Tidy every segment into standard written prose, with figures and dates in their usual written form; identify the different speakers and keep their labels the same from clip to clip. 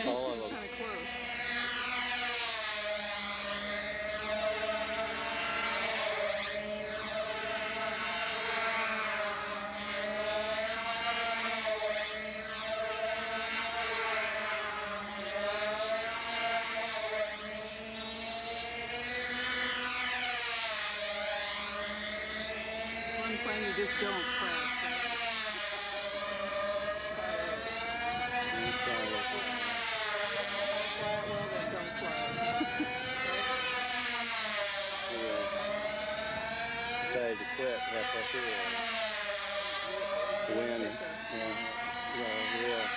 Speaker 1: All of them.
Speaker 2: Kind of close. One thing you just don't crash.
Speaker 1: He's trying to look at
Speaker 2: Flat, well, then don't fly.
Speaker 1: Decided to quit halfway through the wind. Yeah.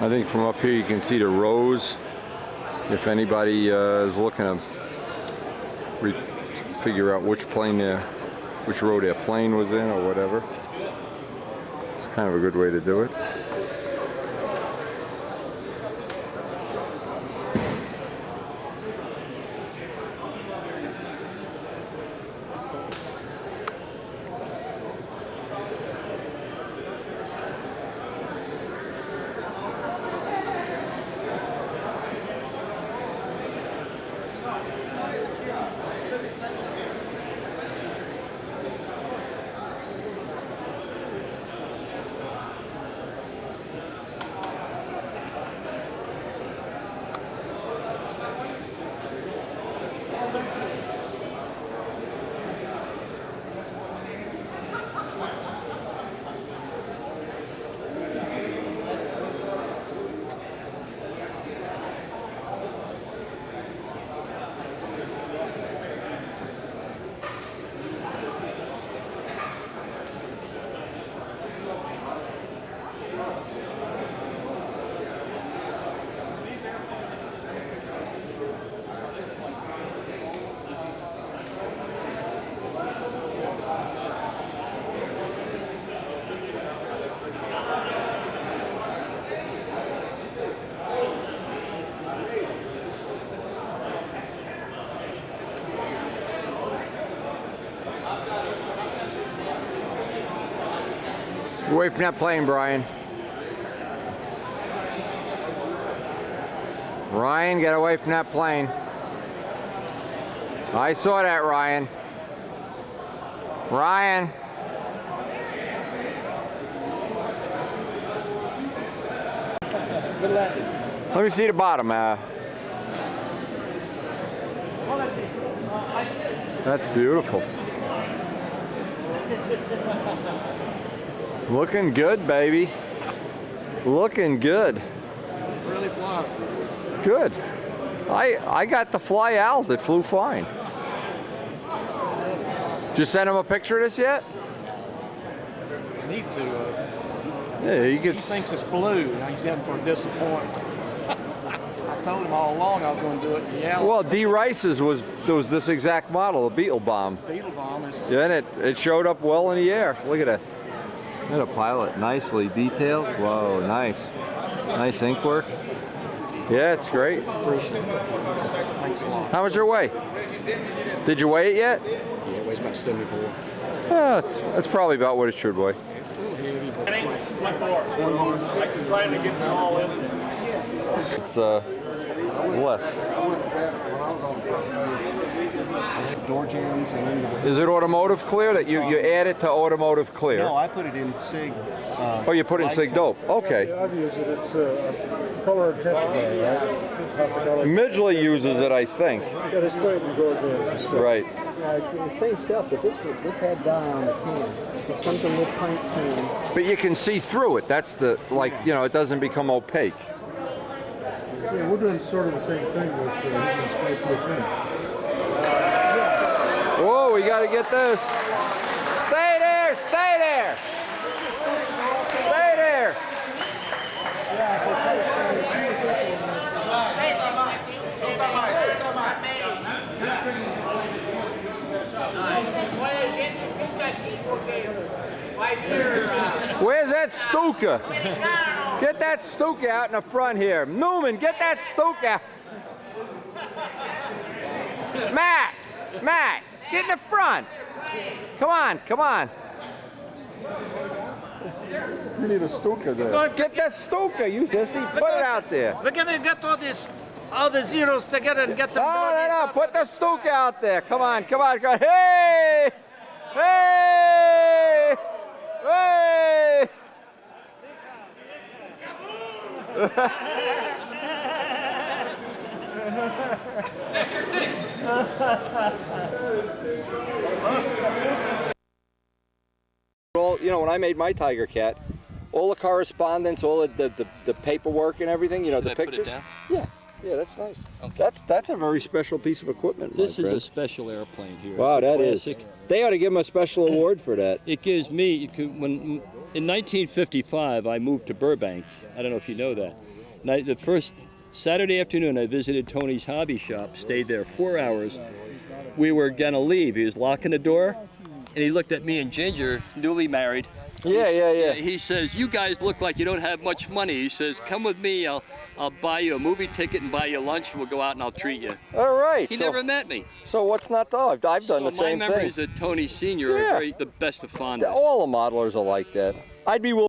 Speaker 3: I think from up here you can see the rows. If anybody is looking to figure out which row their plane was in or whatever, it's kind of a good way to do it. Away from that plane, Brian. Ryan, get away from that plane. I saw that, Ryan. Ryan. Let me see the bottom. That's beautiful. Looking good, baby. Looking good.
Speaker 1: Really flies.
Speaker 3: Good. I got the fly owls that flew fine. Did you send him a picture of this yet?
Speaker 1: Need to.
Speaker 3: Yeah,
Speaker 1: He thinks it's blue. Now he's heading for a disappointment. I told him all along I was going to do it in yellow.
Speaker 3: Well, D. Rice's was this exact model, the Beetle Bomb.
Speaker 1: Beetle Bomb is.
Speaker 3: Yeah, and it showed up well in the air. Look at that. Look at a pilot, nicely detailed. Whoa, nice. Nice ink work. Yeah, it's great.
Speaker 1: Thanks a lot.
Speaker 3: How much your weigh? Did you weigh it yet?
Speaker 1: Yeah, it weighs about 74.
Speaker 3: That's probably about what it should weigh.
Speaker 1: It's a little heavy, but
Speaker 3: It's less.
Speaker 1: door jams and then
Speaker 3: Is it automotive clear that you add it to automotive clear?
Speaker 1: No, I put it in SIG.
Speaker 3: Oh, you put it in SIG dope. Okay.
Speaker 4: I've used it. It's color intensifier, right? Has the color.
Speaker 3: Midgley uses it, I think.
Speaker 4: Yeah, they spray it in door jams and stuff.
Speaker 3: Right.
Speaker 5: Yeah, it's the same stuff, but this had dye on the can. It's something with paint can.
Speaker 3: But you can see through it. That's the, like, you know, it doesn't become opaque.
Speaker 4: Yeah, we're doing sort of the same thing with spray proof ink.
Speaker 3: Whoa, we got to get this. Stay there, stay there. Stay there. Where's that Stuka? Get that Stuka out in the front here. Newman, get that Stuka. Matt, get in the front. Come on, come on.
Speaker 4: You need a Stuka there.
Speaker 3: Get that Stuka, you sissy. Put it out there.
Speaker 6: We're gonna get all the zeros together and get them.
Speaker 3: No. Put the Stuka out there. Come on, come on, come on. Hey! Hey! Hey! Well, you know, when I made my Tiger Cat, all the correspondence, all the paperwork and everything, you know, the pictures. Yeah, that's nice.
Speaker 6: Okay.
Speaker 3: That's a very special piece of equipment.
Speaker 6: This
Speaker 3: my
Speaker 6: is a
Speaker 3: friend.
Speaker 6: special airplane here.
Speaker 3: Wow,
Speaker 6: It's a
Speaker 3: that is.
Speaker 6: classic.
Speaker 3: They ought to give him a special award for that.
Speaker 6: It gives me, when in 1955 I moved to Burbank. I don't know if you know that. And the first Saturday afternoon I visited Tony's hobby shop, stayed there 4 hours. We were gonna leave. He was locking the door, and he looked at me and Ginger, newly married.
Speaker 3: Yeah.
Speaker 6: He says, "You guys look like you don't have much money." He says, "Come with me. I'll buy you a movie ticket and buy you lunch. And we'll go out and I'll treat you."
Speaker 3: All right.
Speaker 6: He
Speaker 3: so,
Speaker 6: never met me.
Speaker 3: So what's not to love? I've done the same
Speaker 6: my
Speaker 3: thing.
Speaker 6: memories of Tony Sr.
Speaker 3: Yeah.
Speaker 6: are the best of fondness.
Speaker 3: All the modelers are like that. I'd be willing.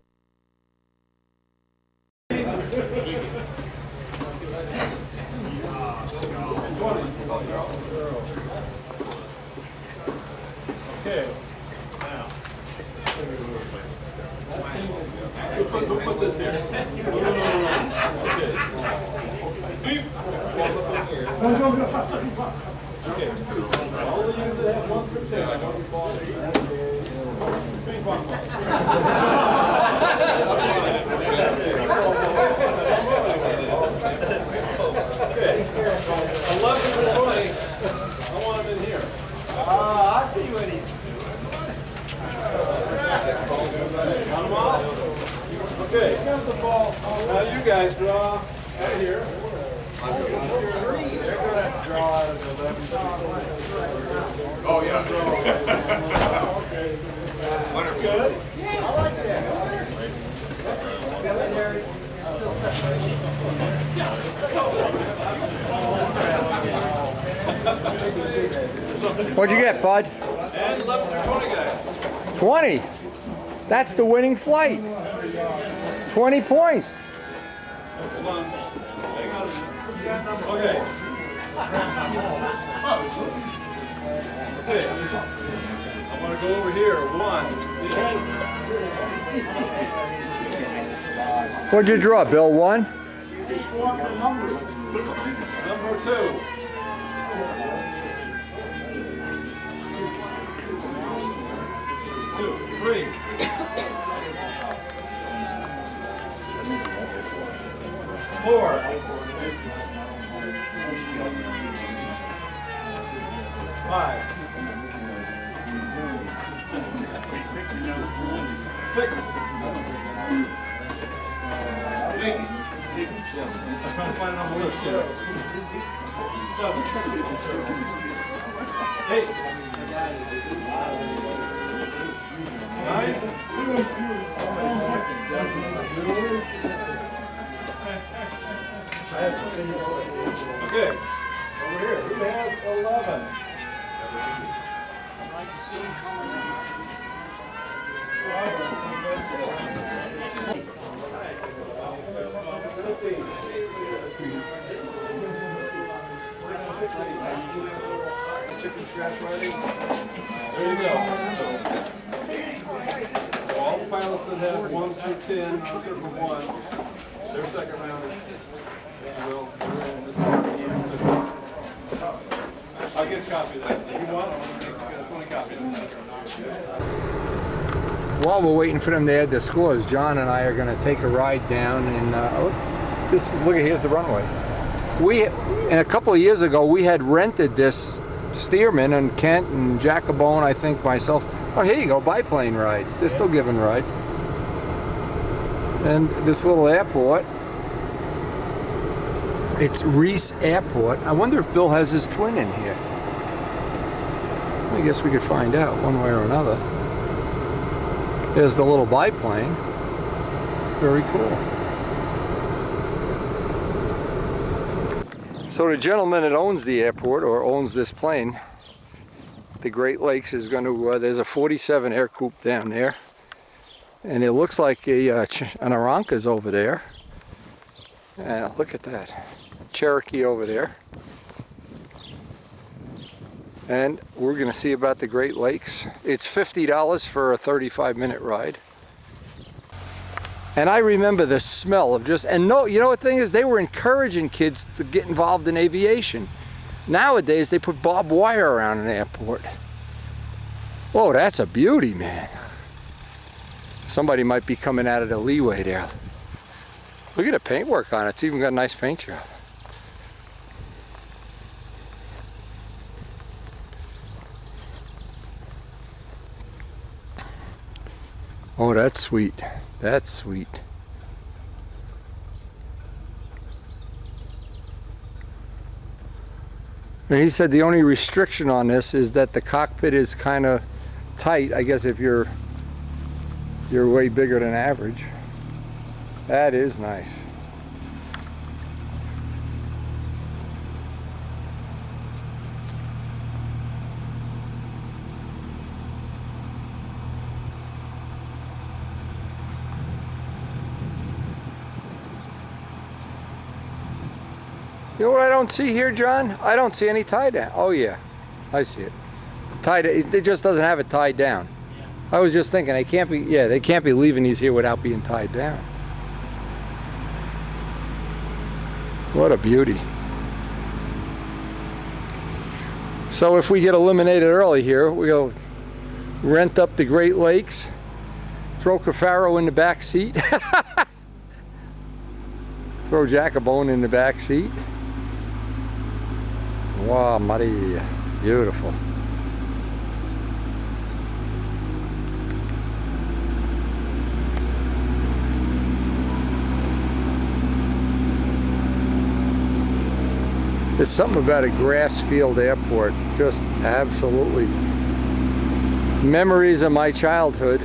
Speaker 4: Okay, comes the ball. Now you guys draw right here. They're going to draw out of the 11. Oh, yeah. Okay. That's good. I like that.
Speaker 3: What'd you get, bud?
Speaker 4: And 11 through 20 guys.
Speaker 3: 20. That's the winning flight. 20 points.
Speaker 4: Okay. Okay. I'm gonna go over here. 1.
Speaker 3: What'd you draw, Bill? 1?
Speaker 4: Number 2. 2, 3. 4. 5. 6. I'm trying to find it on the list here. 7. 8. 9. Okay. Over here. Who has 11? Chicken scratch ready? There you go. So all the pilots that have 1 through 10 on circle 1, their second rounders. Will I'll get a copy of that. If you want, I'll take 20 copies of that.
Speaker 3: While we're waiting for them to add the scores, John and I are going to take a ride down and look at, here's the runway. And a couple of years ago, we had rented this Stearman, and Kent and Jacobone, I think, myself. Oh, here you go, biplane rides. They're still giving rides. And this little airport, it's Reese Airport. I wonder if Bill has his twin in here. I guess we could find out one way or another. There's the little biplane. Very cool. So the gentleman that owns the airport, or owns this plane, the Great Lakes, is going to, there's a 47 air coupe down there. And it looks like an Aranca's over there. Look at that. Cherokee over there. And we're going to see about the Great Lakes. It's $50 for a 35-minute ride. And I remember the smell of just, and no, you know what the thing is, they were encouraging kids to get involved in aviation. Nowadays, they put barbed wire around an airport. Whoa, that's a beauty, man. Somebody might be coming out of the leeway there. Look at the paintwork on it. It's even got a nice paint job. Oh, that's sweet. That's sweet. And he said the only restriction on this is that the cockpit is kind of tight. I guess if you're way bigger than average. That is nice. You know what I don't see here, John? I don't see any tie down. Oh yeah, I see it. It just doesn't have it tied down. I was just thinking they can't be. Yeah, they can't be leaving these here without being tied down. What a beauty. So if we get eliminated early here, we'll rent up the Great Lakes, throw Cafaro in the back seat, throw Jacobone in the back seat. Wow, Maria, beautiful. There's something about a grass field airport, just absolutely. Memories of my childhood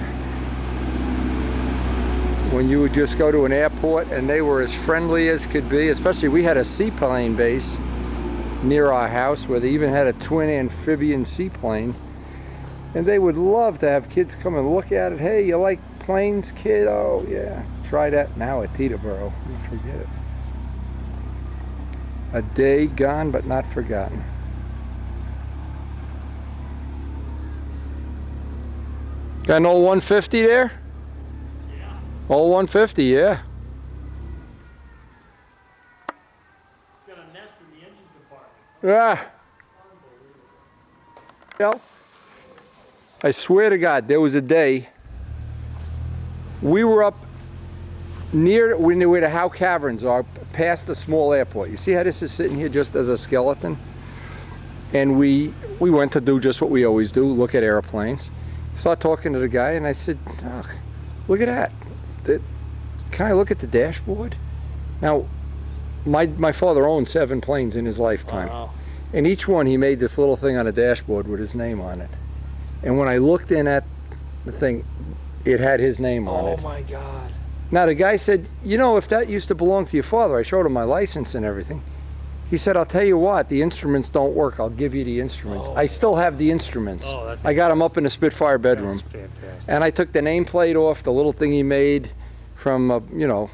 Speaker 3: when you would just go to an airport and they were as friendly as could be. Especially, we had a seaplane base near our house where they even had a twin amphibian seaplane, and they would love to have kids come and look at it. Hey, you like Plains kid, oh yeah, try that now at Teterboro. You forget it. A day gone but not forgotten. Got an old 150 there?
Speaker 6: Yeah.
Speaker 3: Old 150, yeah.
Speaker 6: It's got a nest in the engine compartment.
Speaker 3: Yeah. Well, I swear to God, there was a day we were up near where the Howe Caverns are, past a small airport. You see how this is sitting here just as a skeleton? And we went to do just what we always do, look at airplanes. Start talking to the guy, and I said, oh, look at that. Can I look at the dashboard? Now, my father owned 7 planes in his lifetime.
Speaker 6: Wow.
Speaker 3: And each one he made this little thing on a dashboard with his name on it. And when I looked in at the thing, it had his name on it.
Speaker 6: Oh my God.
Speaker 3: Now the guy said, you know, if that used to belong to your father, I showed him my license and everything. He said, I'll tell you what, the instruments don't work. I'll give you the instruments.
Speaker 6: Oh.
Speaker 3: I still have the instruments.
Speaker 6: Oh, that's
Speaker 3: I got them up in the Spitfire bedroom.
Speaker 6: That's fantastic.
Speaker 3: And I took the nameplate off, the little thing he made from, you know,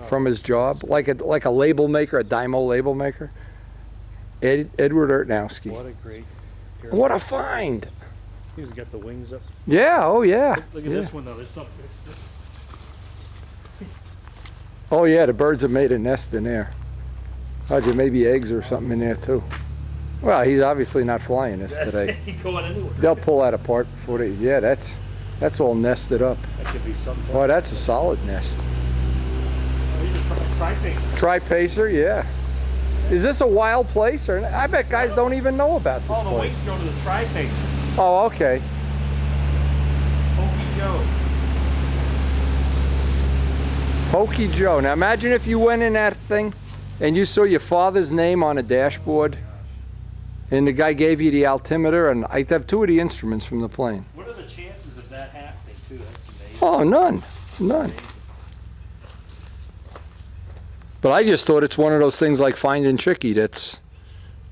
Speaker 3: from his job, like a label maker, a Dymo label maker. Edward Ertnowski.
Speaker 6: What a great.
Speaker 3: What a find!
Speaker 6: He's got the wings up.
Speaker 3: Yeah, oh yeah.
Speaker 6: Look at
Speaker 3: Yeah.
Speaker 6: this one though. There's something.
Speaker 3: Oh yeah, the birds have made a nest in there. Oh, there may be eggs or something in there too. Well, he's obviously not flying this today.
Speaker 6: Going anywhere.
Speaker 3: They'll pull that apart before they. Yeah, that's all nested up.
Speaker 6: That could be something.
Speaker 3: Boy, that's a solid nest.
Speaker 6: These are tri-faces.
Speaker 3: Tri-Pacer, yeah. Is this a wild place, or I bet guys don't even know about this
Speaker 6: Oh, the
Speaker 3: place?
Speaker 6: wings go to the tri-facer.
Speaker 3: Oh, okay.
Speaker 6: Pokey Joe.
Speaker 3: Pokey Joe. Now imagine if you went in that thing and you saw your father's name on a dashboard, and the guy gave you the altimeter, and I have 2 of the instruments from the plane.
Speaker 6: What are the chances of that happening too? That's amazing.
Speaker 3: Oh, none. But I just thought it's one of those things like Finding Chicky that's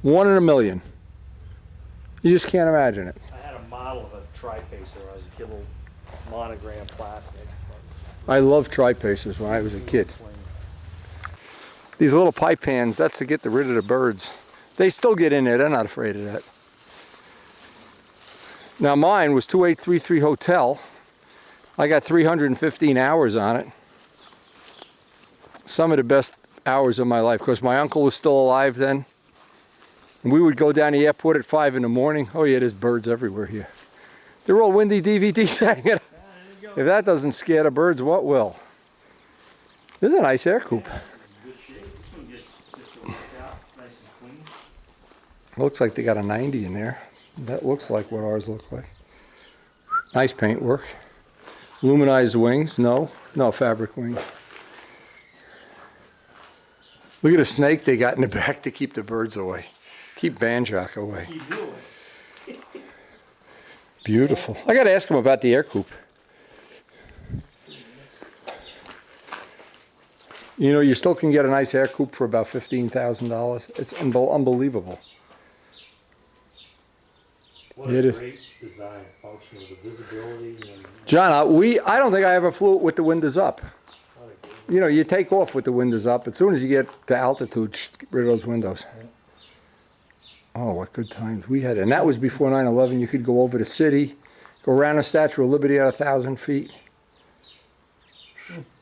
Speaker 3: 1 in a million. You just can't imagine it.
Speaker 6: I had a model of a tri-pacer when I was a kid, little monogram plastic.
Speaker 3: I loved Tri-Pacers when I was a kid. These little pipe pans, that's to get rid of the birds. They still get in there, they're not afraid of that. Now mine was 2833 Hotel. I got 315 hours on it. Some of the best hours of my life, because my uncle was still alive then. And we would go down the airport at 5 in the morning. Oh yeah, there's birds everywhere here. They're all Windy DVDs hanging out. If that doesn't scare the birds, what will? This is a nice air coop.
Speaker 6: Good shape. This one gets worked out nice and clean.
Speaker 3: Looks like they got a 90 in there. That looks like what ours look like. Nice paint work. Luminized wings. No fabric wings. Look at the snake they got in the back to keep the birds away. Keep Banjock away.
Speaker 6: Keep doing it.
Speaker 3: Beautiful. I got to ask him about the air coop. You know, you still can get a nice air coop for about $15,000. It's unbelievable.
Speaker 6: What
Speaker 3: It
Speaker 6: a
Speaker 3: is.
Speaker 6: great design, functional, the visibility. And
Speaker 3: John, I don't think I ever flew it with the windows up.
Speaker 6: what a great.
Speaker 3: You know, you take off with the windows up. As soon as you get to altitude, get rid of those windows. Oh, what good times we had. And that was before 9/11. You could go over the city, go around the Statue of Liberty at 1,000 feet.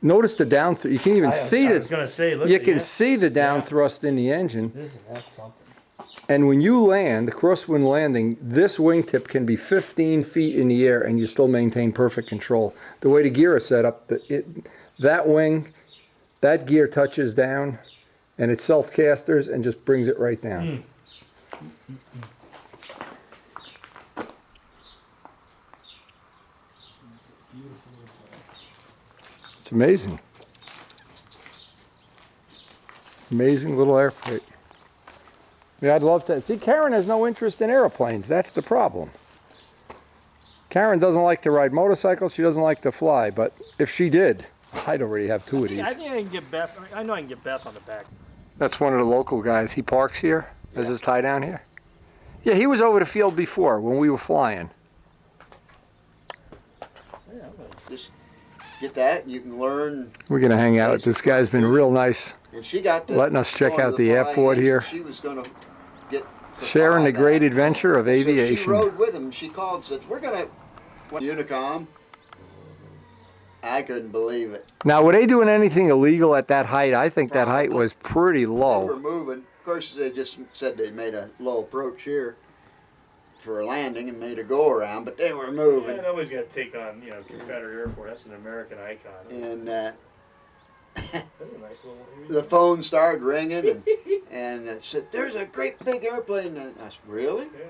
Speaker 3: Notice the down thrust. You can even see
Speaker 6: I was
Speaker 3: the,
Speaker 6: gonna say, look.
Speaker 3: you can see the down thrust in the engine.
Speaker 6: That's something.
Speaker 3: And when you land, the crosswind landing, this wingtip can be 15 feet in the air and you still maintain perfect control. The way the gear is set up, that wing, that gear touches down and it self-casters and just brings it right down. It's amazing. Amazing little airplane. Yeah, I'd love to. See, Karen has no interest in airplanes. That's the problem. Karen doesn't like to ride motorcycles. She doesn't like to fly. But if she did, I'd already have 2 of these.
Speaker 6: I think I can get Beth. I know I can get Beth on the back.
Speaker 3: That's one of the local guys. He parks here as his tie down here. Yeah, he was over the field before when we were flying.
Speaker 6: Yeah, this
Speaker 5: get that, and you can learn.
Speaker 3: We're gonna hang out. This guy's been real nice,
Speaker 5: And she got to
Speaker 3: letting us check
Speaker 5: go to
Speaker 3: out the
Speaker 5: flying
Speaker 3: airport
Speaker 5: age,
Speaker 3: here.
Speaker 5: She was going to get to
Speaker 3: sharing
Speaker 5: fly
Speaker 3: the great
Speaker 5: that.
Speaker 3: adventure of
Speaker 5: So she
Speaker 3: aviation.
Speaker 5: rode with him. She called and said, "We're gonna Unicom." I couldn't believe it.
Speaker 3: Now, were they doing anything illegal at that height? I think that height was pretty
Speaker 5: They were
Speaker 3: low.
Speaker 5: moving. Of course, they just said they made a low approach here for a landing and made a go around, but they were moving.
Speaker 7: Yeah, nobody's got to take on, you know, Confederate Air Force. That's an American icon.
Speaker 5: And
Speaker 7: That's a nice little.
Speaker 5: the phone started ringing, and it said, "There's a great big airplane." And I said, "Really?"
Speaker 7: Yeah.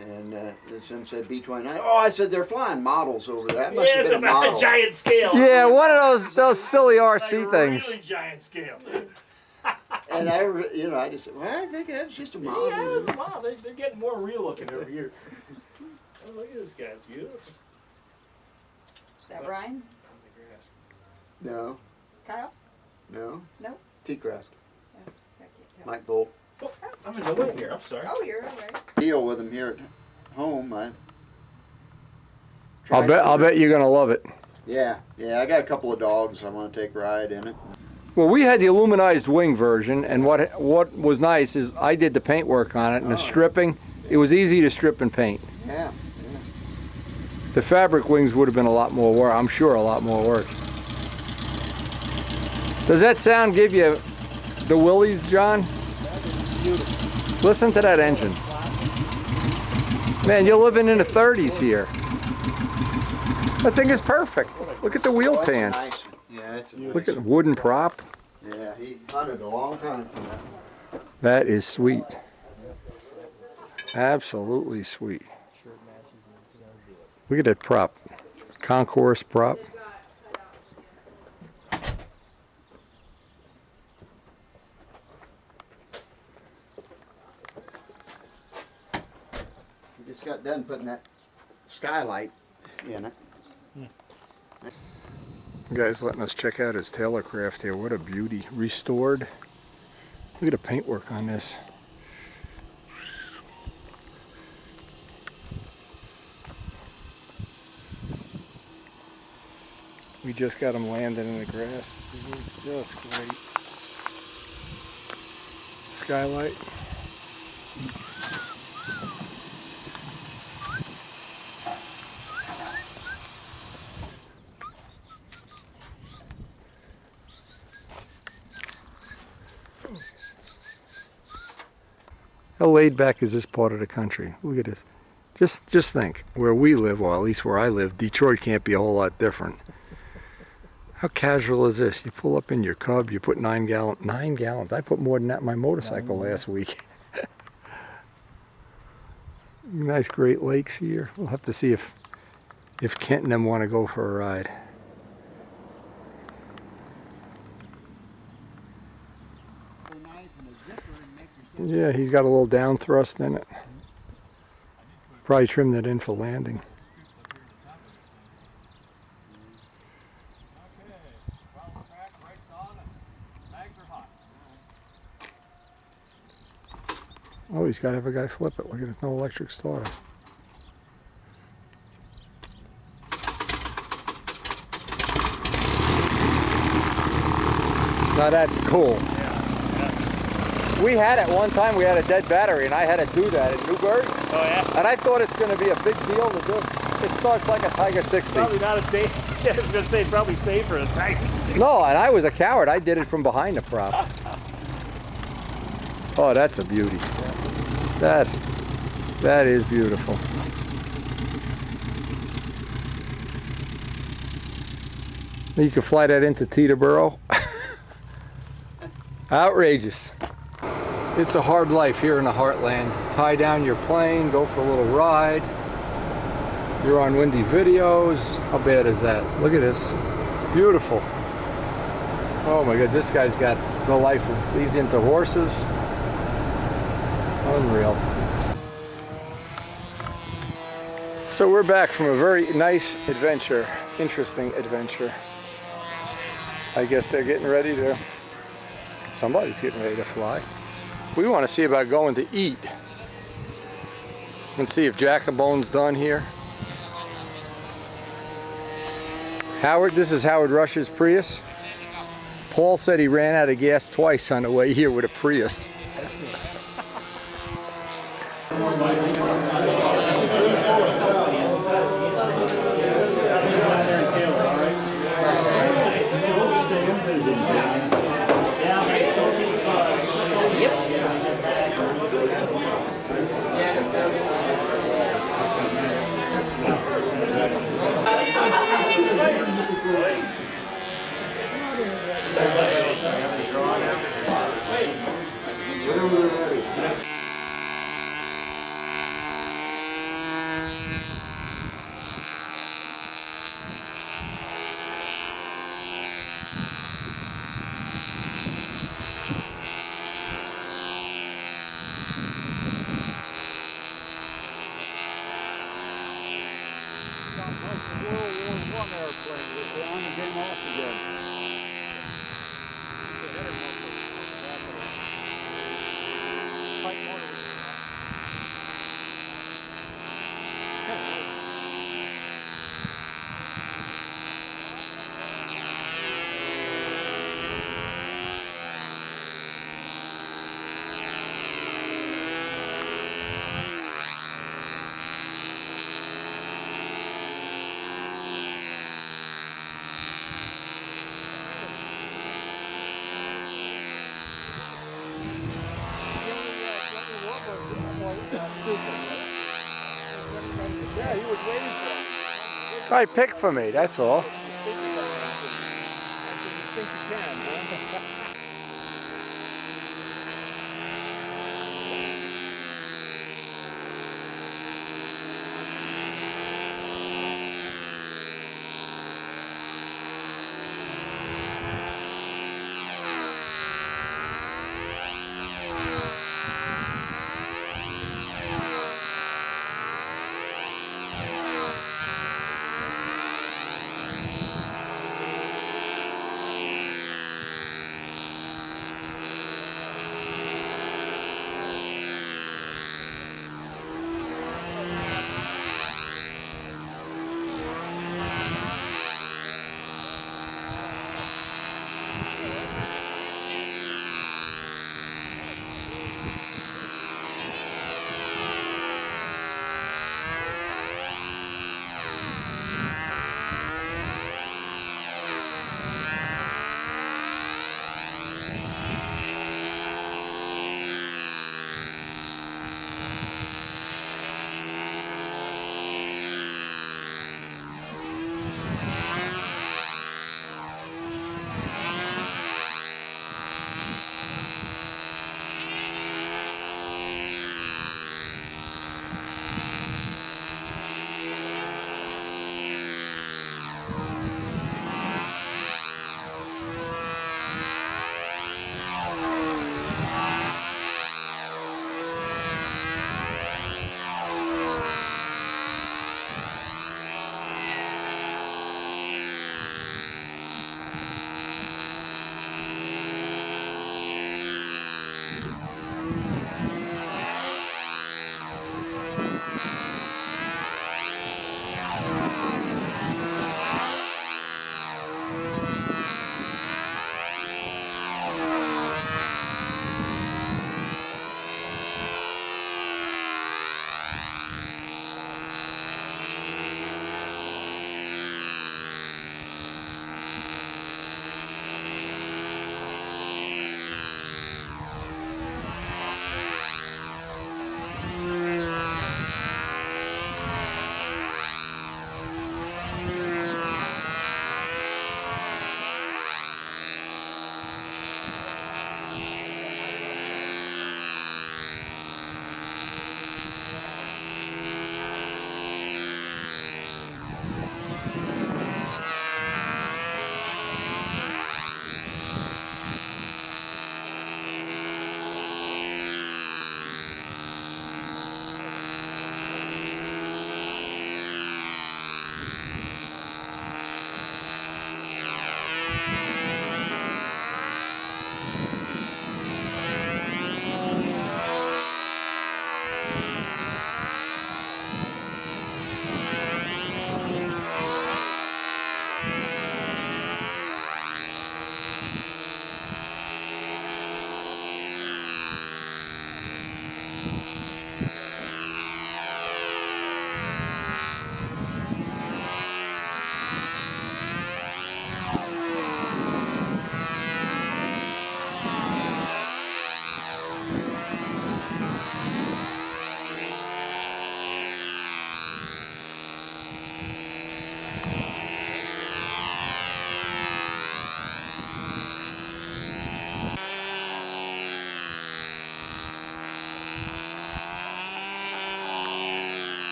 Speaker 5: And some said B-29. Oh, I said, "They're flying models over there." That must
Speaker 7: Yeah,
Speaker 5: have
Speaker 7: it's
Speaker 5: been a
Speaker 7: about
Speaker 5: model.
Speaker 7: a giant scale.
Speaker 3: Yeah, one of those silly RC
Speaker 7: like
Speaker 3: things.
Speaker 7: Really giant scale.
Speaker 5: And I just said, "Well, I think that's just a model."
Speaker 7: Yeah, it's a model. They're getting more real looking every year. Oh, look at this guy. It's beautiful.
Speaker 2: Is that Brian?
Speaker 5: No,
Speaker 2: Kyle?
Speaker 5: no.
Speaker 2: No?
Speaker 5: T-Craft.
Speaker 2: I can't tell.
Speaker 5: Mike Bolt.
Speaker 7: Oh, I'm in the way here. I'm sorry.
Speaker 2: Oh, you're all right.
Speaker 5: Deal with him here at home.
Speaker 3: I'll bet you're gonna love it.
Speaker 5: Yeah, I got a couple of dogs I want to take a ride in it.
Speaker 3: Well, we had the aluminized wing version, and what was nice is I did the paint work on it and the stripping. It was easy to strip and paint.
Speaker 5: Yeah.
Speaker 3: The fabric wings would have been a lot more work. I'm sure a lot more work. Does that sound give you the willies, John? Listen to that engine. Man, you're living in the 30s here. That thing is perfect. Look at the wheel
Speaker 5: Oh,
Speaker 3: pans.
Speaker 5: nice. Yeah, it's a nice.
Speaker 3: Look at the wooden prop.
Speaker 5: Yeah, he hunted a long time for that.
Speaker 3: That is sweet. Absolutely sweet. Look at that prop. Concourse prop.
Speaker 5: He just got done putting that skylight in it.
Speaker 3: Guy's letting us check out his Tailorcraft here. What a beauty. Restored. Look at the paintwork on this. We just got him landed in the grass. Just great. Skylight. How laid back is this part of the country? Look at this. Just think, where we live, or at least where I live, Detroit can't be a whole lot different. How casual is this? You pull up in your Cub, you put 9 gallons. I put more than that in my motorcycle last week. Nice Great Lakes here. We'll have to see if Kent and them want to go for a ride. Yeah, he's got a little down thrust in it. Probably trimmed it in for landing. Oh, he's got to have a guy flip it. Look at this, no electric starter. Now that's cool. We had at one time, we had a dead battery, and I had to do that at Newburgh.
Speaker 7: Oh, yeah?
Speaker 3: And I thought it's going to be a big deal to do. It starts like a Tiger 60.
Speaker 7: Probably not as safe. I was going to say probably safer than Tiger 60.
Speaker 3: No, and I was a coward. I did it from behind the prop. Oh, that's a beauty. That is beautiful. You could fly that into Teterboro. Outrageous. It's a hard life here in the heartland. Tie down your plane, go for a little ride. You're on windy videos. How bad is that? Look at this. Beautiful. Oh my God, this guy's got the life of, he's into horses. Unreal. So we're back from a very nice adventure, interesting adventure. I guess they're getting ready to, somebody's getting ready to fly. We want to see about going to eat. And see if Jack-a-Bone's done here. Howard, this is Howard Rush's Prius. Paul said he ran out of gas twice on the way here with a Prius. Try pick for me, that's all.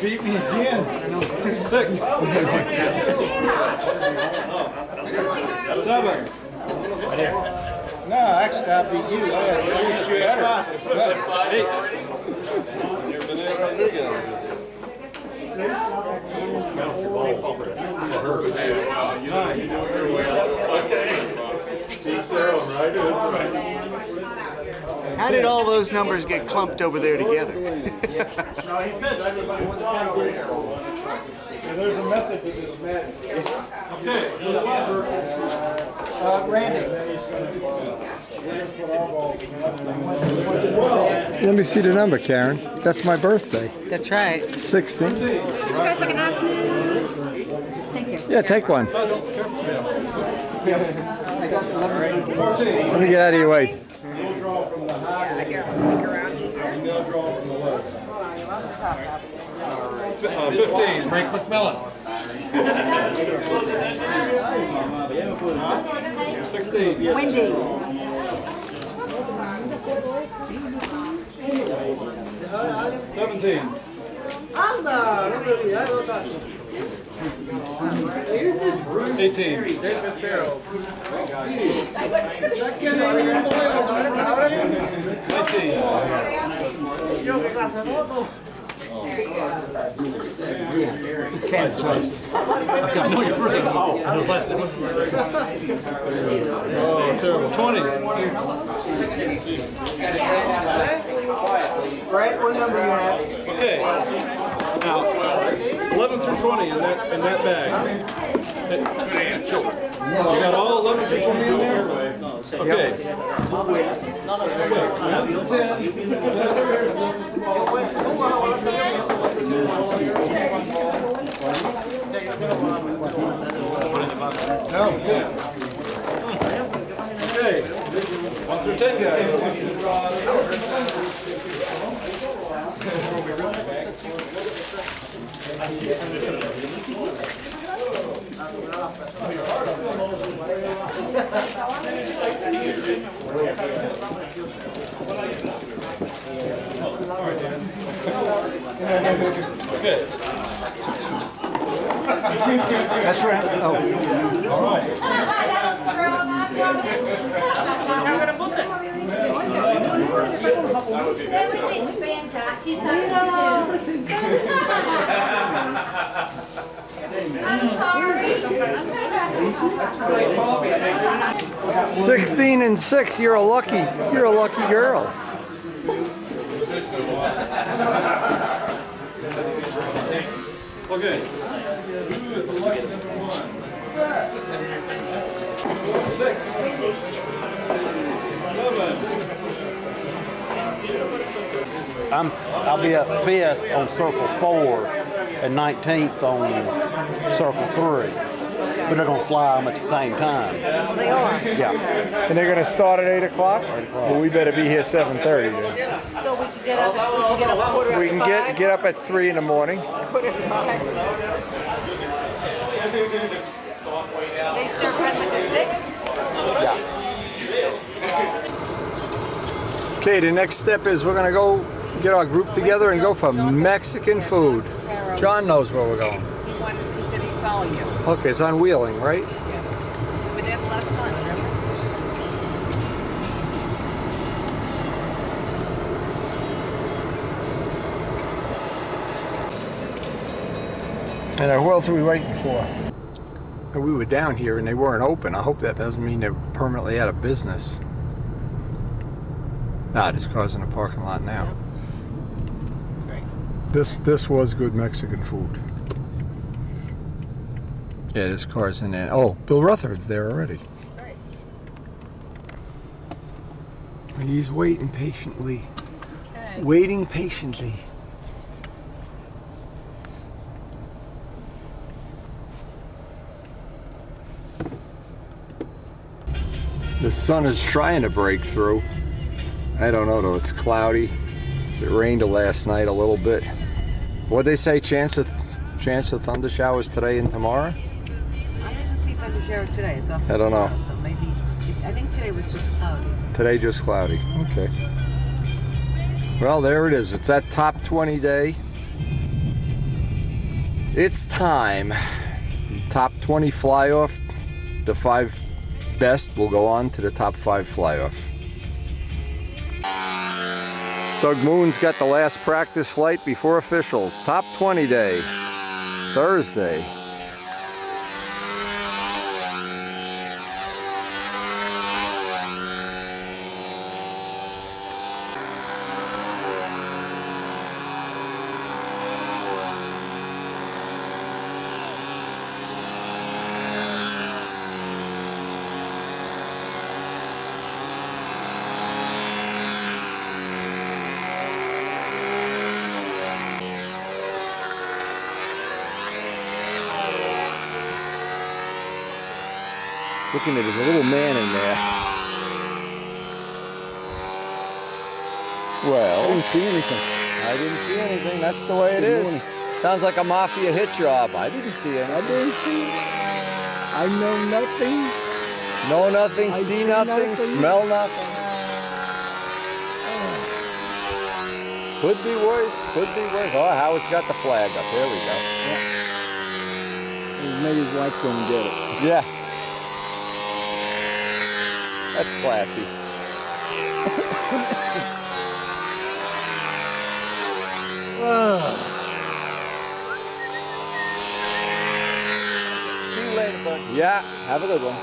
Speaker 4: Beat me again. 6. 7. No, actually, I beat you. I had 6, you had 5. 8.
Speaker 8: How did all those numbers get clumped over there together?
Speaker 4: There's a method to this madness.
Speaker 3: Let me see the number, Karen. That's my birthday.
Speaker 2: That's right.
Speaker 3: 16.
Speaker 9: Would you guys like an ox news? Thank you.
Speaker 3: Yeah, take one. Let me get out of your way.
Speaker 4: You'll draw from the high and they'll draw from the low. 15. Frank McMillan. 16.
Speaker 2: Wendy.
Speaker 4: 17. 18. David Farrell. 19.
Speaker 7: I know your first name. Oh, and his last name wasn't
Speaker 4: Oh, terrible. 20.
Speaker 8: Brad, what number you have?
Speaker 4: Okay. Now, 11 through 20 in that bag. Good answer. You got all 11 through 20 in there? Okay. 1 through 10. No, 10. Okay. 1 through 10, guys. Okay.
Speaker 8: That's right. Oh.
Speaker 4: All right.
Speaker 9: I'm sorry.
Speaker 3: 16 and 6. You're a lucky girl.
Speaker 4: Okay. Who is the lucky number 1? 6. 7.
Speaker 10: I'll be up 5th on Circle 4 and 19th on Circle 3. But they're going to fly them at the same time.
Speaker 2: They are.
Speaker 10: Yeah.
Speaker 3: And they're going to start at 8 o'clock? Well, we better be here 7:30 then.
Speaker 2: So we can get up at quarter after
Speaker 3: We can
Speaker 2: 5?
Speaker 3: get up at 3 in the morning.
Speaker 2: Quarter to 5. They start breakfast at 6?
Speaker 10: Yeah.
Speaker 3: Okay, the next step is we're going to go get our group together and go for Mexican food. John knows where we're going.
Speaker 2: He said he'd follow you.
Speaker 3: Okay, it's on Wheeling, right?
Speaker 2: Yes. We were there the last time, remember?
Speaker 3: And who else are we waiting for? We were down here and they weren't open. I hope that doesn't mean they're permanently out of business. Nah, this car's in the parking lot now.
Speaker 2: Great.
Speaker 3: This was good Mexican food. Yeah, this car's in there. Oh, Bill Rutherford's there already.
Speaker 2: Right.
Speaker 3: He's waiting patiently.
Speaker 2: Okay.
Speaker 3: Waiting patiently. The sun is trying to break through. I don't know though, it's cloudy. It rained last night a little bit. What'd they say, chance of thunder showers today and tomorrow?
Speaker 2: I didn't see thunder showers today, so
Speaker 3: I don't know.
Speaker 2: So maybe, I think today was just cloudy.
Speaker 3: Today just cloudy, okay. Well, there it is, it's that top 20 day. It's time. Top 20 fly off. The 5 best will go on to the top 5 fly off. Doug Moon's got the last practice flight before officials. Top 20 day, Thursday. Looking at there's a little man in there. Well, I didn't see anything. I didn't see anything. That's the way it is. Sounds like a mafia hit job. I didn't see anything. I didn't see. I know nothing. Know nothing. See nothing. Smell nothing. Could be worse. Could be worse. Oh, Howard's got the flag up. There we go. Yeah. Maybe his wife couldn't get it. Yeah. That's classy. See you later, bud. Yeah, have a good one.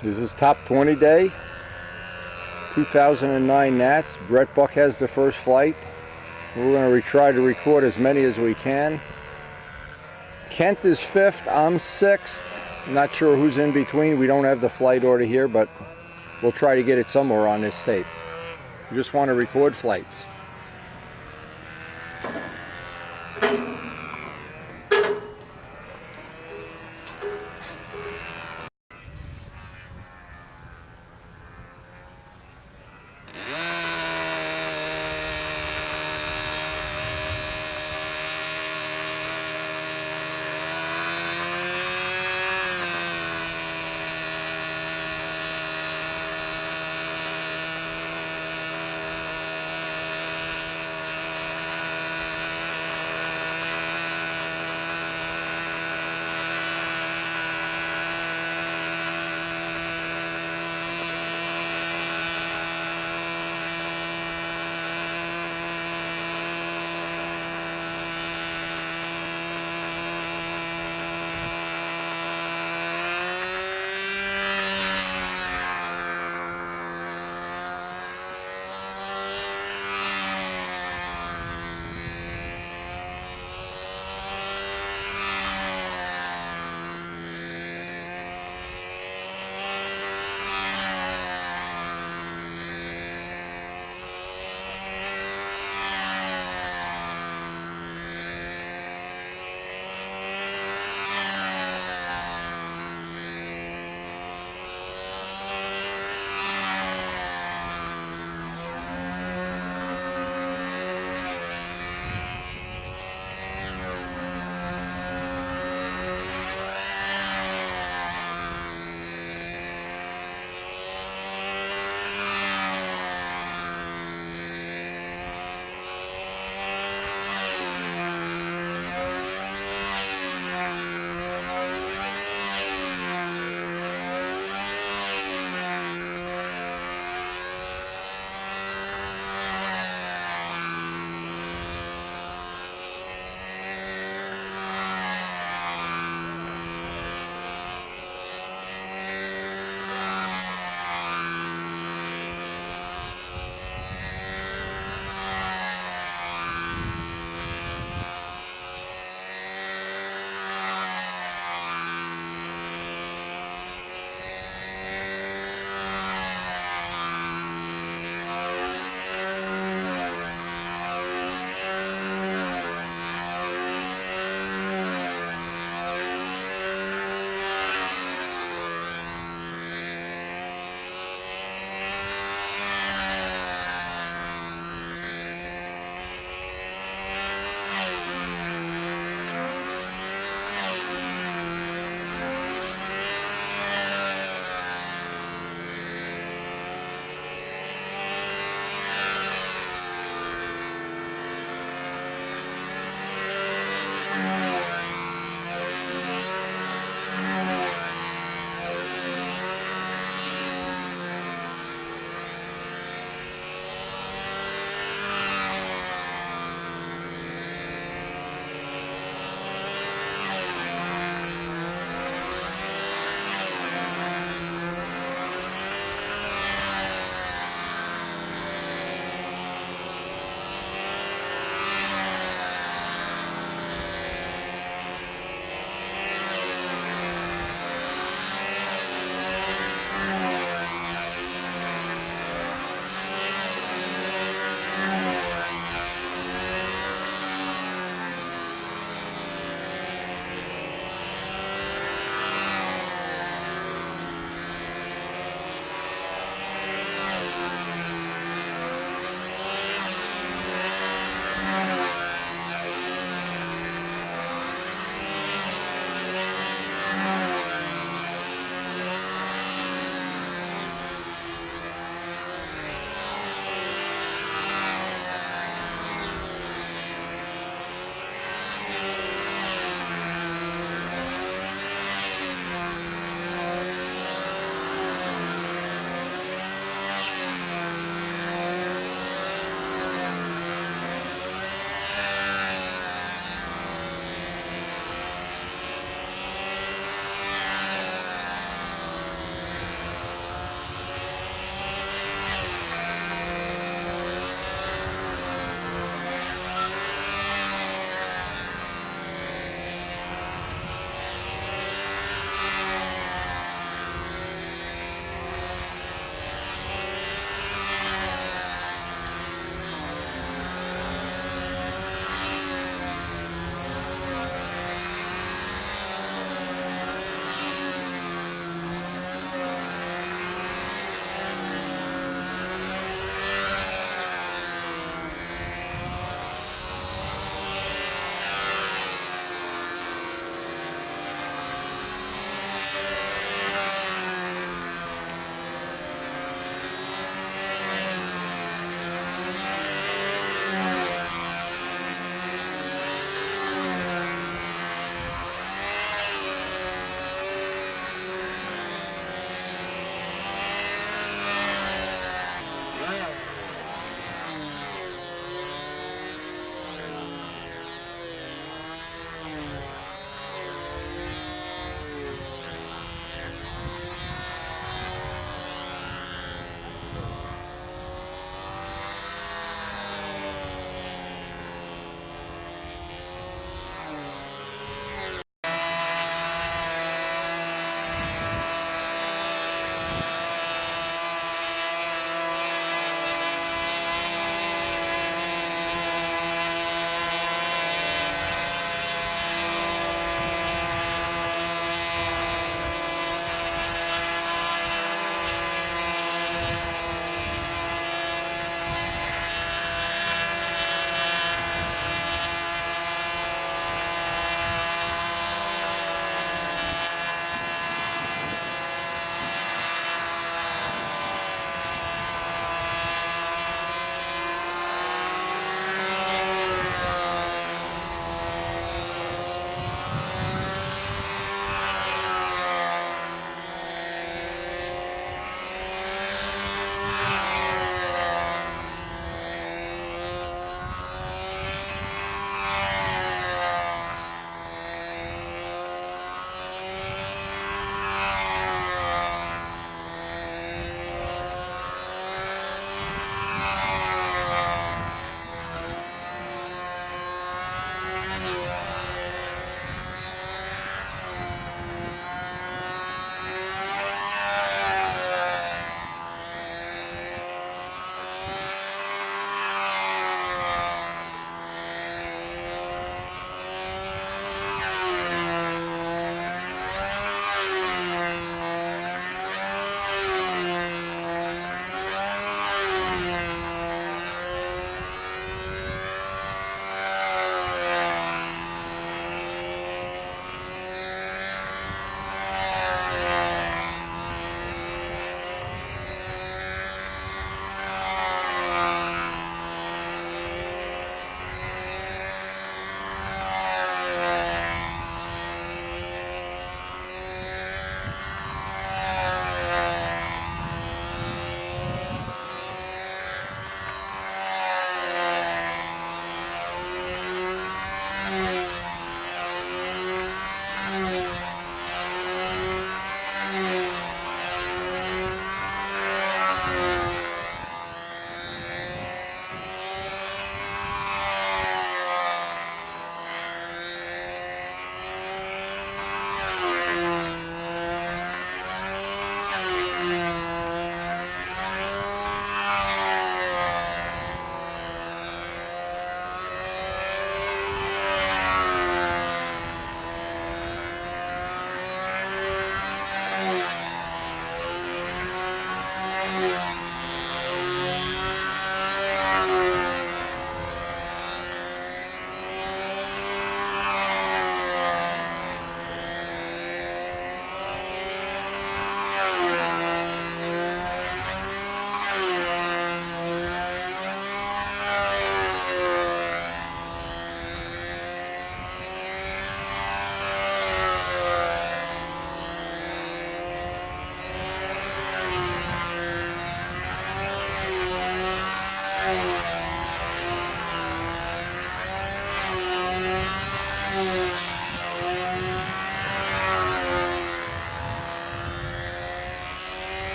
Speaker 3: This is top 20 day, 2009 Nats. Brett Buck has the first flight. We're going to try to record as many as we can. Kent is 5th, I'm 6th. Not sure who's in between. We don't have the flight order here, but we'll try to get it somewhere on this tape. We just want to record flights.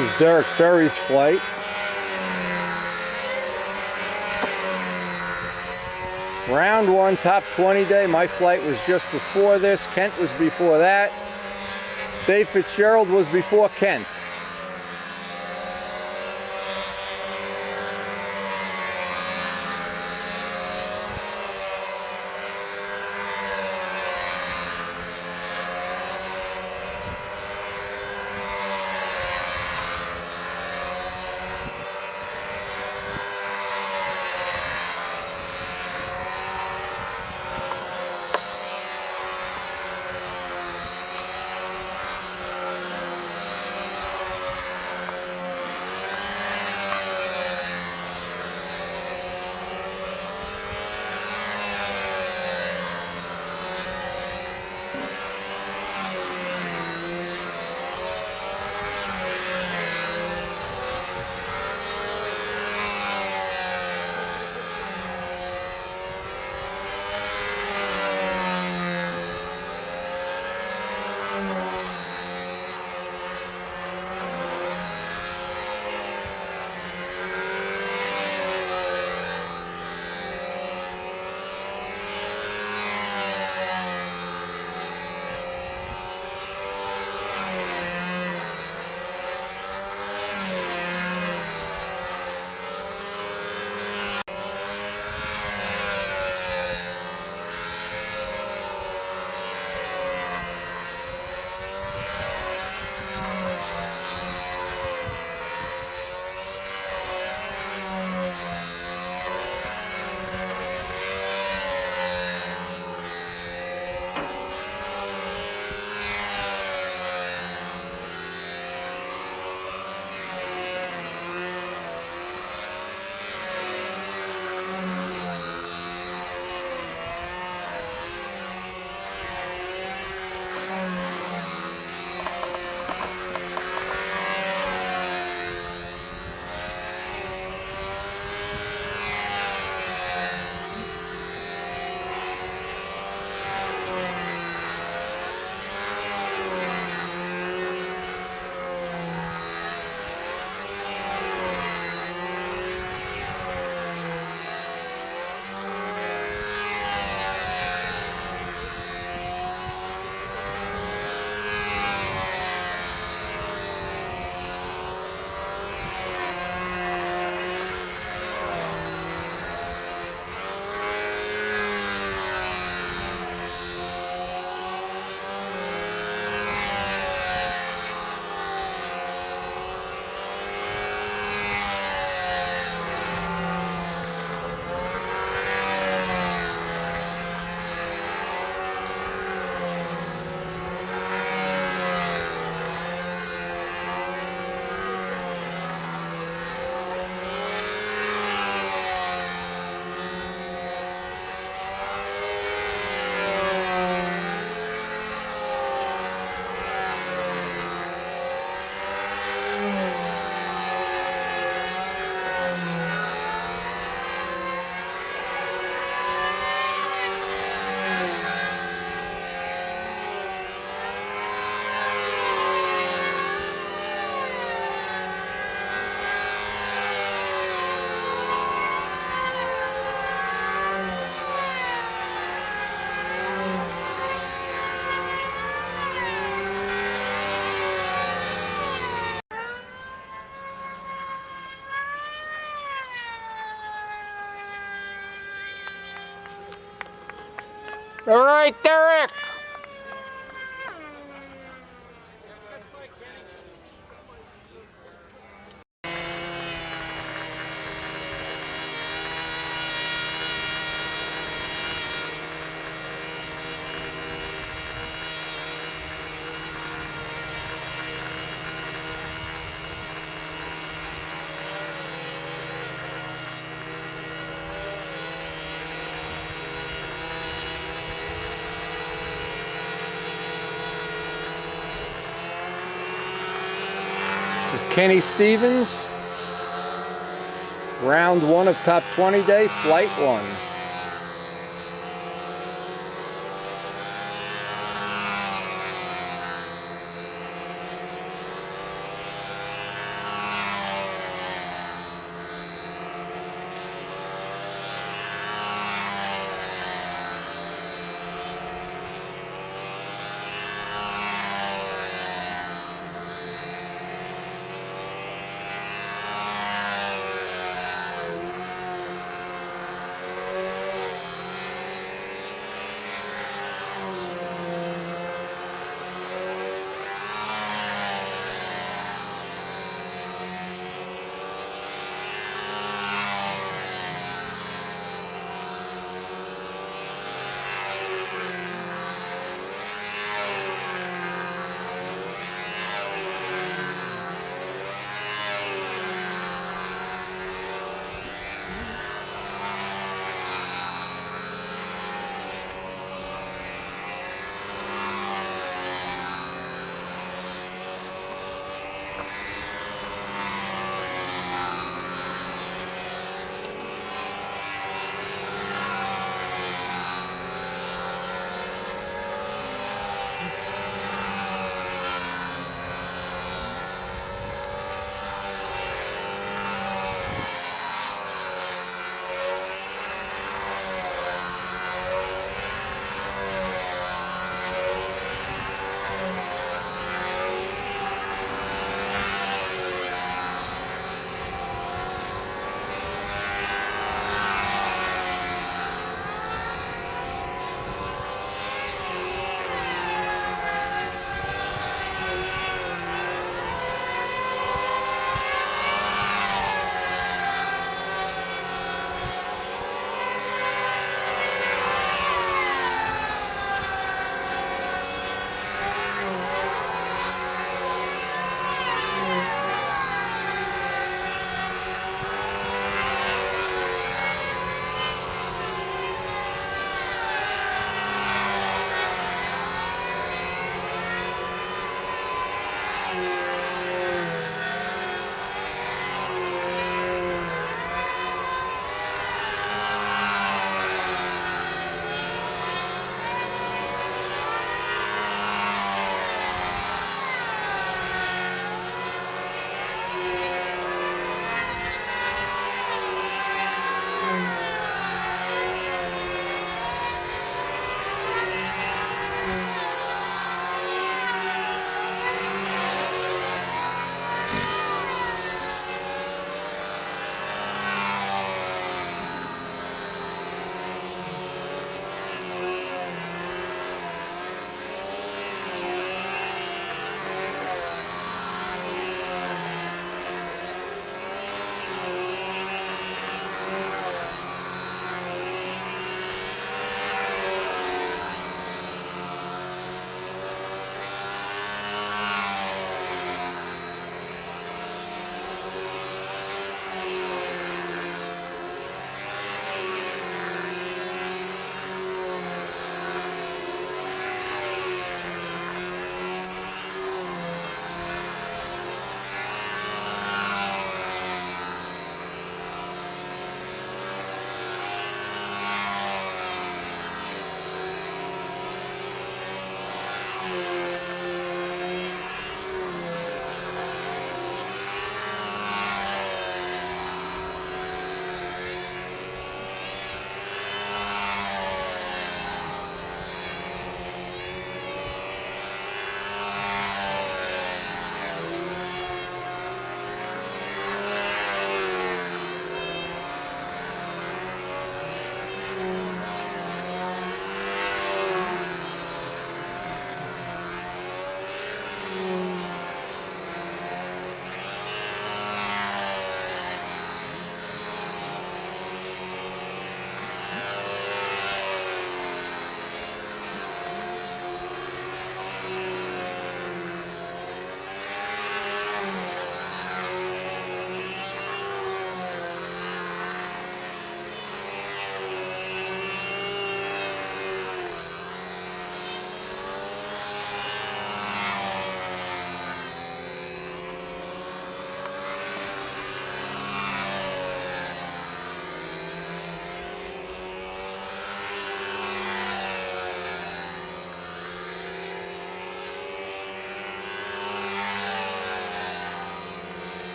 Speaker 3: This is Derek Ferry's flight. Round 1, top 20 day. My flight was just before this. Kent was before that. Dave Fitzgerald was before Kent. All right, Derek. This is Kenny Stevens, round 1 of top 20 day, flight 1.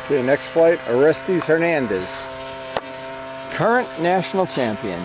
Speaker 3: Okay, next flight, Orestes Hernandez. Current national champion.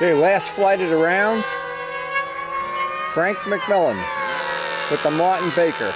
Speaker 3: Okay, last flight of the round. Frank McMillan with the Martin Baker.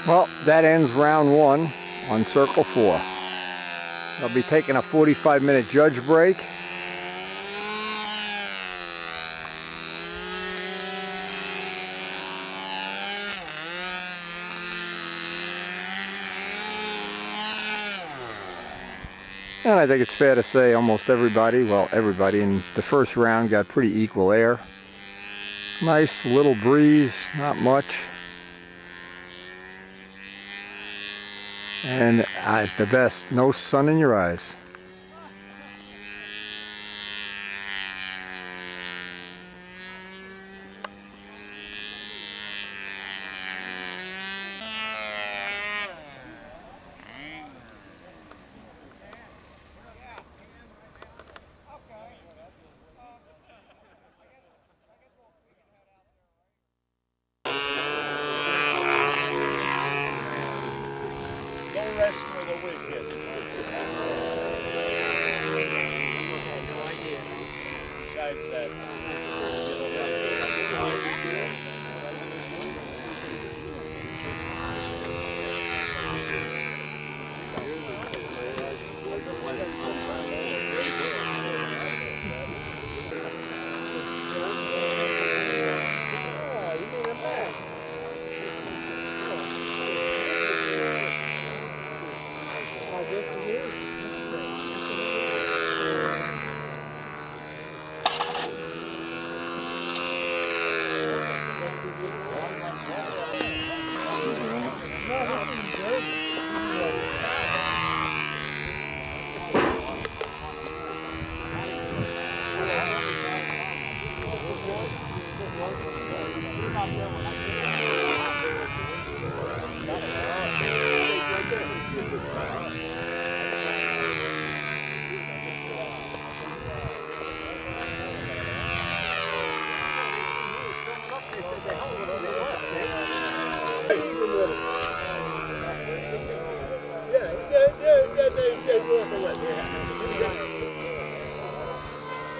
Speaker 3: Well, that ends round 1 on circle 4. I'll be taking a 45-minute judge break. And I think it's fair to say almost everybody, well, everybody in the first round got pretty equal air. Nice little breeze, not much. And at the best, no sun in your eyes.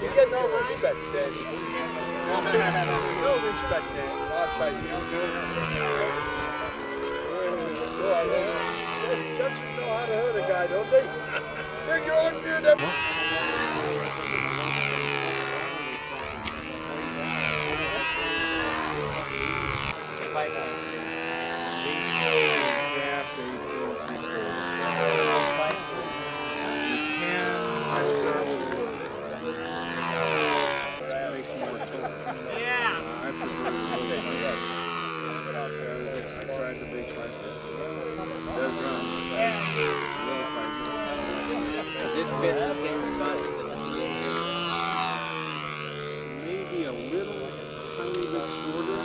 Speaker 4: You get no respect, Daddy. No respect, Daddy. Dutchies know how to hurt a guy, don't they? They're going through them. Maybe a little tiny bit shorter.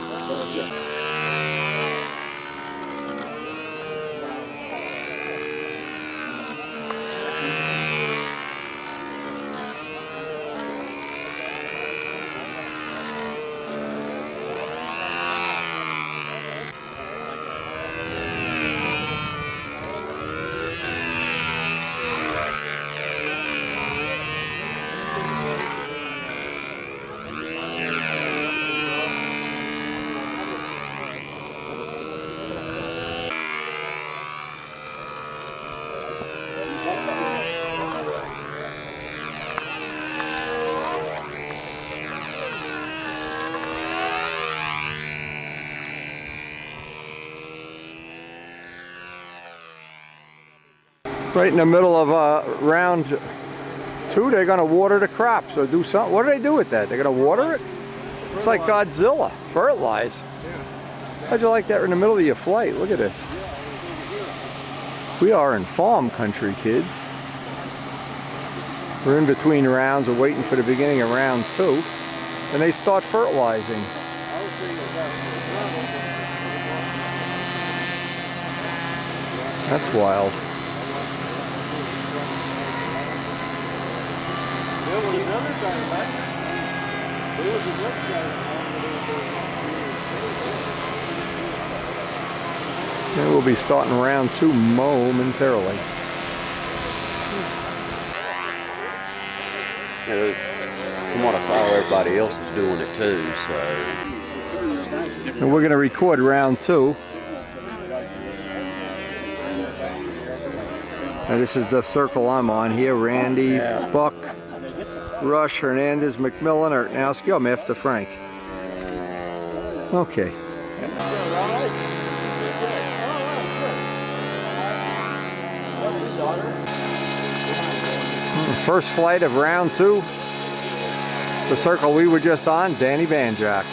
Speaker 3: Right in the middle of round 2, they're gonna water the crops or do something. What do they do with that? They're gonna water it? It's like Godzilla. Fertilize. How'd you like that in the middle of your flight? Look at this. We are in farm country, kids. We're in between rounds. We're waiting for the beginning of round 2. And they start fertilizing. That's wild. And we'll be starting round 2 momentarily.
Speaker 11: From what I saw, everybody else was doing it too, so.
Speaker 3: And we're going to record round 2. Now this is the circle I'm on here. Randy, Buck, Rush, Hernandez, McMillan, Artnowski. I'm after Frank. Okay. First flight of round 2. The circle we were just on, Danny Vanjack.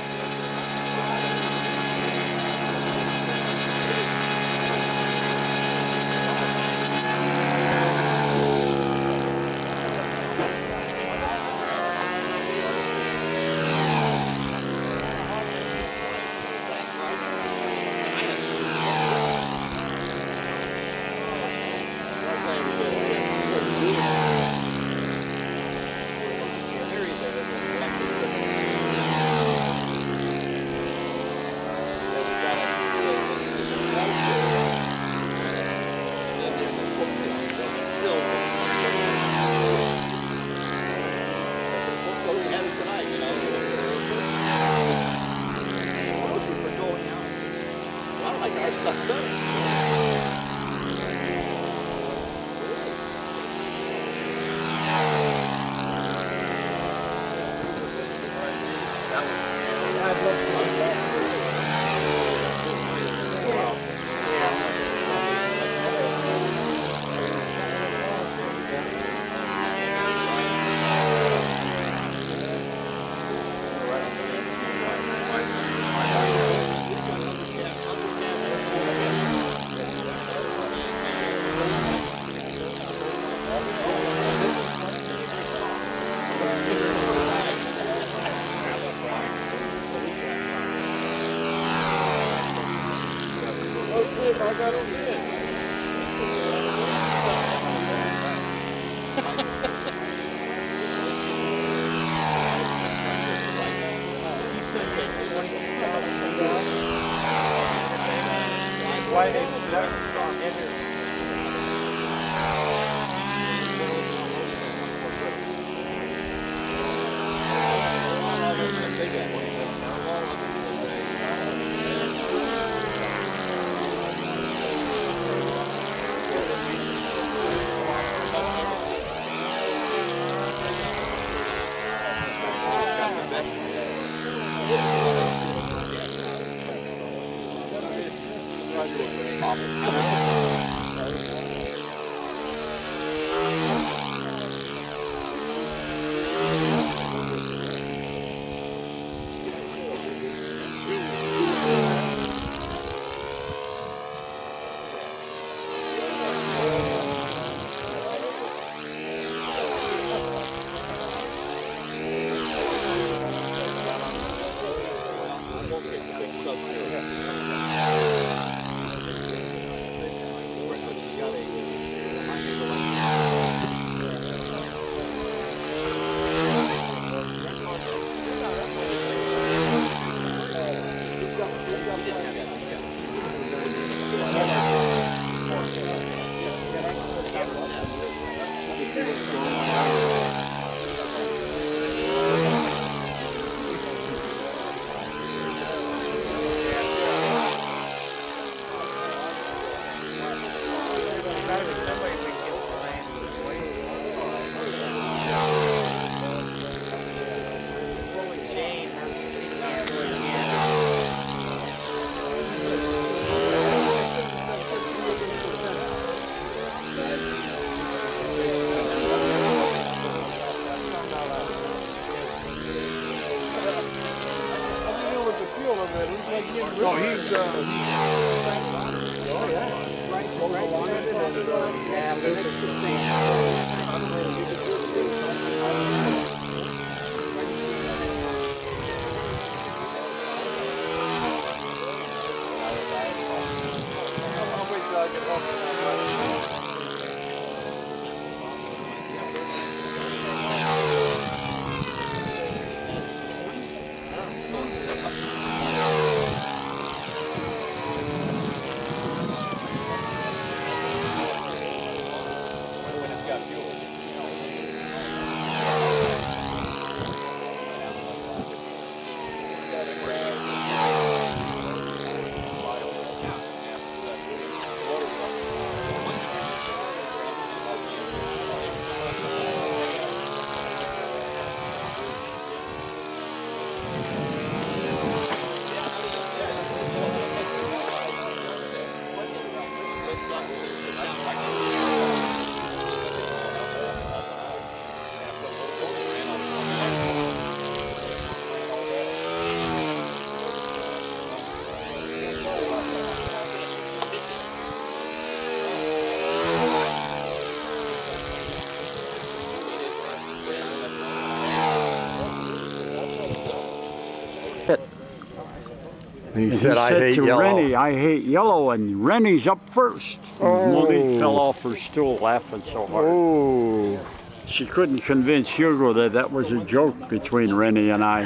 Speaker 3: And he
Speaker 12: And
Speaker 3: said, I hate
Speaker 12: to
Speaker 3: yellow.
Speaker 12: Rennie, I hate yellow, and Rennie's up first.
Speaker 3: Oh.
Speaker 12: Monique fell off her stool laughing so hard.
Speaker 3: Oh.
Speaker 12: She couldn't convince Hugo that that was a joke between Rennie and I.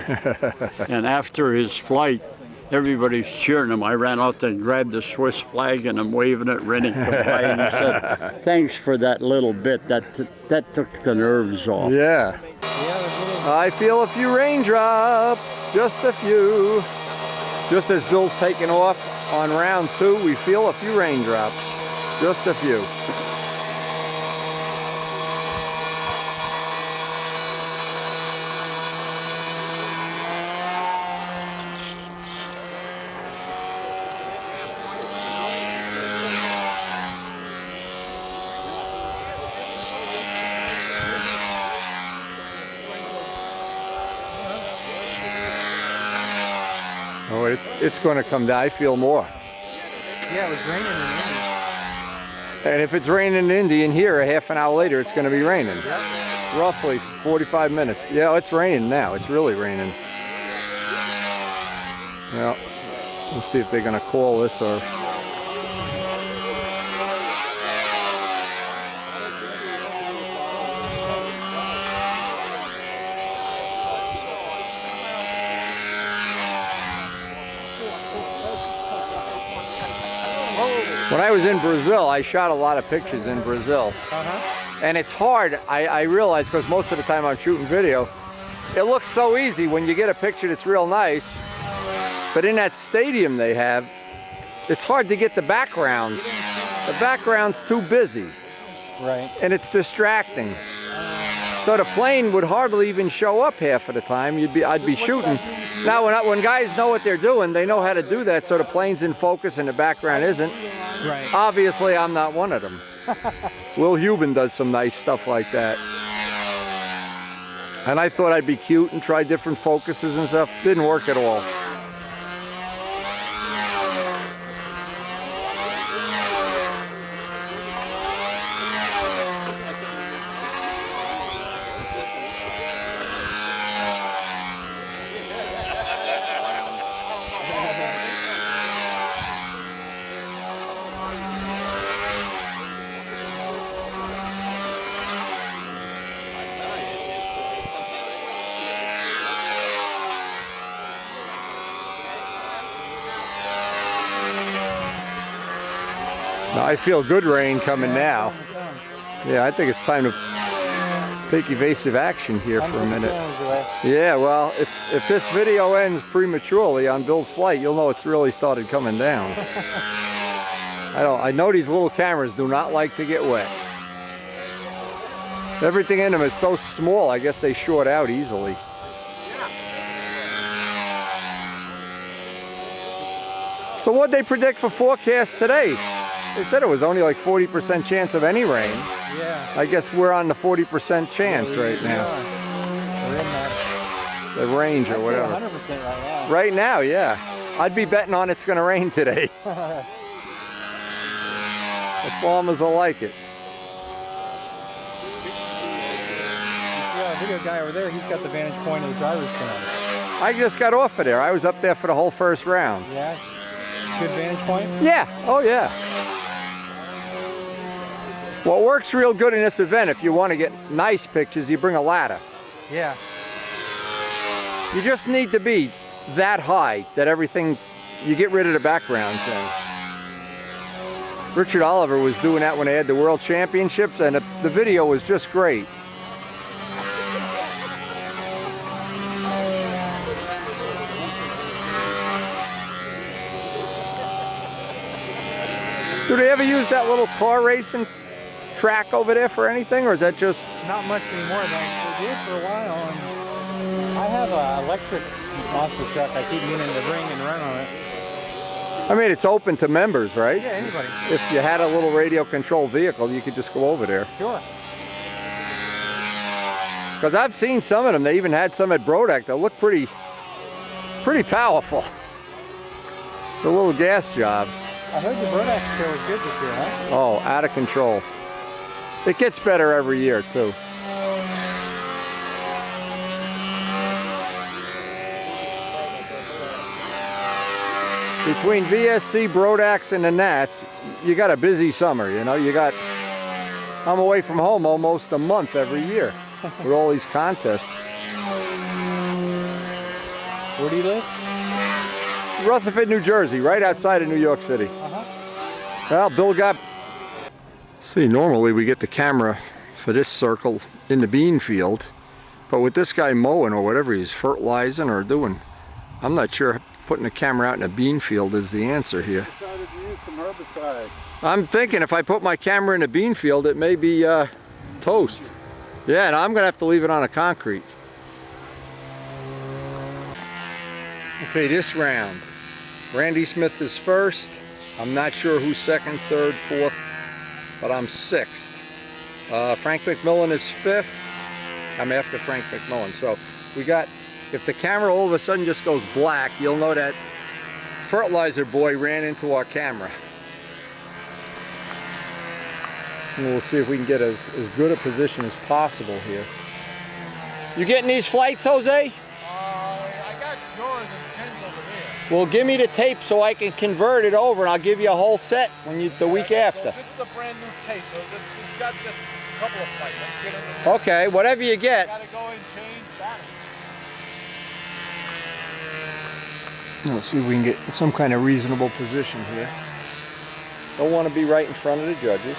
Speaker 12: And after his flight, everybody's cheering him. I ran out and grabbed the Swiss flag and I'm waving it. Rennie come by and he said, thanks for that little bit. That took the nerves off.
Speaker 3: Yeah. I feel a few raindrops, just a few. Just as Bill's taking off on round 2, we feel a few raindrops, just a few. Oh, it's going to come down. I feel more.
Speaker 2: Yeah, it was raining in Indy.
Speaker 3: And if it's raining in Indy and here, a half an hour later, it's going to be raining.
Speaker 2: Yep.
Speaker 3: Roughly 45 minutes. Yeah, it's raining now. It's really raining. Yeah. We'll see if they're going to call this or... When I was in Brazil, I shot a lot of pictures in Brazil. And it's hard, I realize, because most of the time I'm shooting video, it looks so easy when you get a picture that's real nice, but in that stadium they have, it's hard to get the background. The background's too busy.
Speaker 2: Right.
Speaker 3: And it's distracting. So the plane would hardly even show up half of the time. I'd be shooting. Now when guys know what they're doing, they know how to do that so the plane's in focus and the background isn't.
Speaker 2: Right.
Speaker 3: Obviously I'm not one of them. Will Hubin does some nice stuff like that. And I thought I'd be cute and try different focuses and stuff. Didn't work at all. I feel good rain coming now. Yeah, I think it's time to take evasive action here for a minute. Yeah, well, if this video ends prematurely on Bill's flight, you'll know it's really started coming down. I know these little cameras do not like to get wet. Everything in them is so small, I guess they short out easily. So what'd they predict for forecast today? They said it was only like 40% chance of any rain.
Speaker 2: Yeah.
Speaker 3: I guess we're on the 40% chance right now.
Speaker 2: We're in that.
Speaker 3: The range or whatever.
Speaker 2: 100% right now.
Speaker 3: Right now, yeah. I'd be betting on it's going to rain today. The farmers will like it.
Speaker 2: Yeah, video guy over there, he's got the vantage point of the driver's stand.
Speaker 3: I just got off of there. I was up there for the whole first round.
Speaker 2: Yeah. Good vantage point?
Speaker 3: Yeah. Oh, yeah. What works real good in this event, if you want to get nice pictures, you bring a ladder.
Speaker 2: Yeah.
Speaker 3: You just need to be that high that everything, you get rid of the background thing. Richard Oliver was doing that when they had the World Championships, and the video was just great. Do they ever use that little car racing track over there for anything, or is that just...
Speaker 2: Not much anymore, but they did for a while. And I have an electric monster truck. I keep meaning to bring and run on it.
Speaker 3: I mean, it's open to members, right?
Speaker 2: Yeah, anybody.
Speaker 3: If you had a little radio controlled vehicle, you could just go over there.
Speaker 2: Sure.
Speaker 3: Because I've seen some of them. They even had some at Brodak that look pretty powerful. The little gas jobs.
Speaker 2: I heard the Brodak show was good this year, huh?
Speaker 3: Oh, out of control. It gets better every year, too. Between VSC, Brodax, and the Nats, you got a busy summer, you know. I'm away from home almost a month every year with all these contests.
Speaker 2: Where do you live?
Speaker 3: Rutherford, New Jersey, right outside of New York City. Well, Bill got... See, normally we get the camera for this circle in the bean field, but with this guy mowing or whatever he's fertilizing or doing, I'm not sure putting the camera out in a bean field is the answer here.
Speaker 10: Decided to use some herbicide.
Speaker 3: I'm thinking if I put my camera in a bean field, it may be toast. Yeah, and I'm gonna have to leave it on a concrete. Okay, this round, Randy Smith is first. I'm not sure who's second, third, fourth, but I'm sixth. Frank McMillan is fifth. I'm after Frank McMillan. So we got, if the camera all of a sudden just goes black, you'll know that fertilizer boy ran into our camera. And we'll see if we can get as good a position as possible here. You getting these flights, Jose?
Speaker 4: I got yours and Ken's over there.
Speaker 3: Well, give me the tape so I can convert it over, and I'll give you a whole set when the week after.
Speaker 4: This is a brand new tape. It's got just a couple of flights. Let's get it in.
Speaker 3: Okay, whatever you get.
Speaker 4: Gotta go and change batteries.
Speaker 3: Let's see if we can get some kind of reasonable position here. Don't want to be right in front of the judges.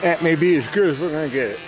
Speaker 3: That may be as good as we're going to get it.